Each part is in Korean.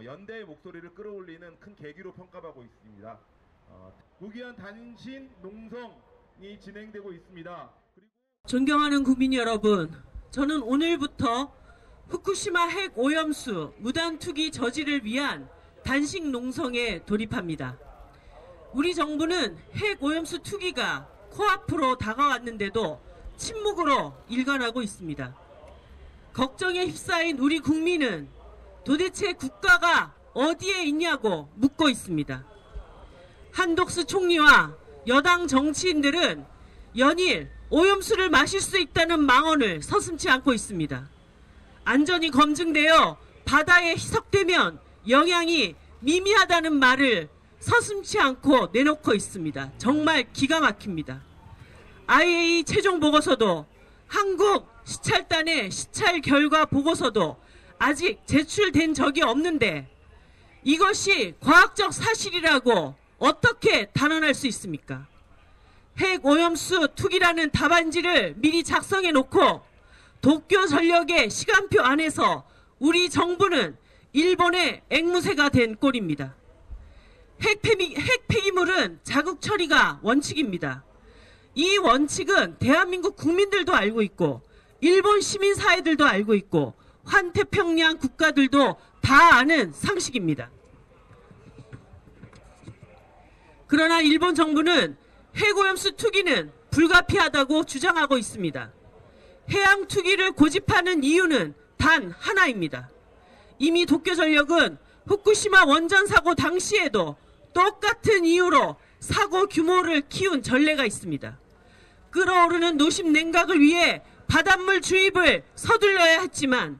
연대의 목소리를 끌어올리는 큰 계기로 평가받고 있습니다. 무기한 단신 농성이 진행되고 있습니다. 존경하는 국민 여러분, 저는 오늘부터 후쿠시마 핵 오염수 무단 투기 저지를 위한 단식 농성에 돌입합니다. 우리 정부는 핵 오염수 투기가 코앞으로 다가왔는데도 침묵으로 일관하고 있습니다. 걱정에 휩싸인 우리 국민은 도대체 국가가 어디에 있냐고 묻고 있습니다. 한독수 총리와 여당 정치인들은 연일 오염수를 마실 수 있다는 망언을 서슴지 않고 있습니다. 안전이 검증되어 바다에 희석되면 영향이 미미하다는 말을 서슴지 않고 내놓고 있습니다. 정말 기가 막힙니다. IAEA 최종 보고서도 한국 시찰단의 시찰 결과 보고서도 아직 제출된 적이 없는데 이것이 과학적 사실이라고 어떻게 단언할 수 있습니까? 핵 오염수 투기라는 답안지를 미리 작성해 놓고 도쿄 전력의 시간표 안에서 우리 정부는 일본의 앵무새가 된 꼴입니다. 핵 폐기물은 자국 처리가 원칙입니다. 이 원칙은 대한민국 국민들도 알고 있고 일본 시민사회들도 알고 있고 환태평양 국가들도 다 아는 상식입니다. 그러나 일본 정부는 핵오염수 투기는 불가피하다고 주장하고 있습니다. 해양 투기를 고집하는 이유는 단 하나입니다. 이미 도쿄전력은 후쿠시마 원전 사고 당시에도 똑같은 이유로 사고 규모를 키운 전례가 있습니다. 끓어오르는 노심 냉각을 위해 바닷물 주입을 서둘러야 했지만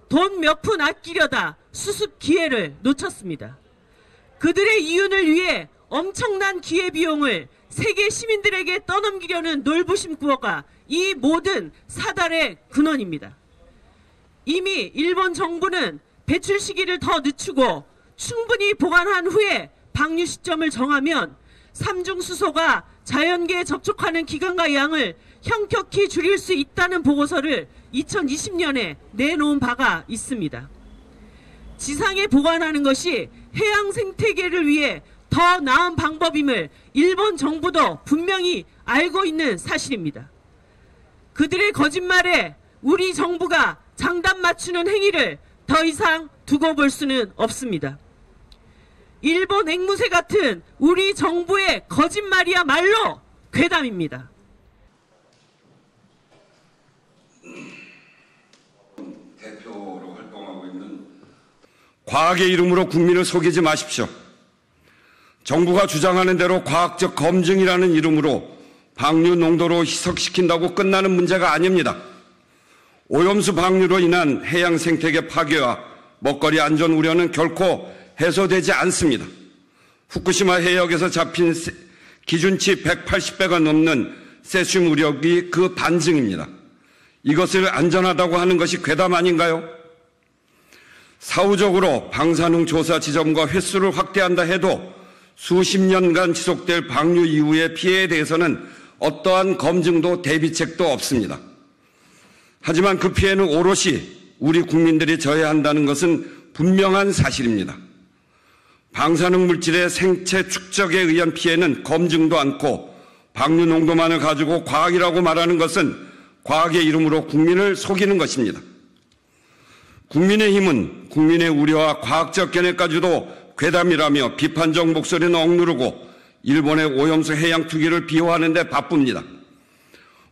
돈 몇 푼 아끼려다 수습 기회를 놓쳤습니다. 그들의 이윤을 위해 엄청난 기회비용을 세계 시민들에게 떠넘기려는 놀부심구어가 이 모든 사달의 근원입니다. 이미 일본 정부는 배출 시기를 더 늦추고 충분히 보관한 후에 방류 시점을 정하면 삼중수소가 자연계에 접촉하는 기간과 양을 현격히 줄일 수 있다는 보고서를 2020년에 내놓은 바가 있습니다. 지상에 보관하는 것이 해양 생태계를 위해 더 나은 방법임을 일본 정부도 분명히 알고 있는 사실입니다. 그들의 거짓말에 우리 정부가 장단 맞추는 행위를 더 이상 두고 볼 수는 없습니다. 일본 앵무새 같은 우리 정부의 거짓말이야말로 괴담입니다. 대표로 활동하고 있는 과학의 이름으로 국민을 속이지 마십시오. 정부가 주장하는 대로 과학적 검증이라는 이름으로 방류 농도로 희석시킨다고 끝나는 문제가 아닙니다. 오염수 방류로 인한 해양 생태계 파괴와 먹거리 안전 우려는 결코 해소되지 않습니다. 후쿠시마 해역에서 잡힌 기준치 180배가 넘는 세슘 우럭이 그 반증입니다. 이것을 안전하다고 하는 것이 괴담 아닌가요? 사후적으로 방사능 조사 지점과 횟수를 확대한다 해도 수십 년간 지속될 방류 이후의 피해에 대해서는 어떠한 검증도 대비책도 없습니다. 하지만 그 피해는 오롯이 우리 국민들이 져야 한다는 것은 분명한 사실입니다. 방사능 물질의 생체 축적에 의한 피해는 검증도 않고 방류 농도만을 가지고 과학이라고 말하는 것은 과학의 이름으로 국민을 속이는 것입니다. 국민의힘은 국민의 우려와 과학적 견해까지도 괴담이라며 비판적 목소리는 억누르고 일본의 오염수 해양 투기를 비호하는 데 바쁩니다.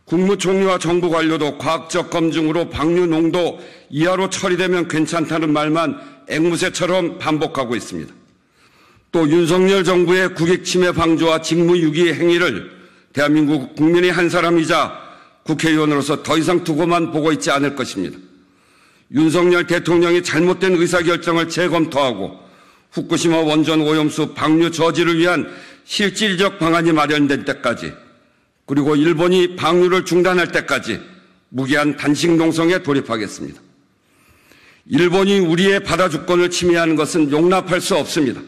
국무총리와 정부 관료도 과학적 검증으로 방류 농도 이하로 처리되면 괜찮다는 말만 앵무새처럼 반복하고 있습니다. 또 윤석열 정부의 국익 침해 방조와 직무유기 행위를 대한민국 국민의 한 사람이자 국회의원으로서 더 이상 두고만 보고 있지 않을 것입니다. 윤석열 대통령이 잘못된 의사결정을 재검토하고 후쿠시마 원전 오염수 방류 저지를 위한 실질적 방안이 마련될 때까지, 그리고 일본이 방류를 중단할 때까지 무기한 단식 농성에 돌입하겠습니다. 일본이 우리의 바다 주권을 침해하는 것은 용납할 수 없습니다.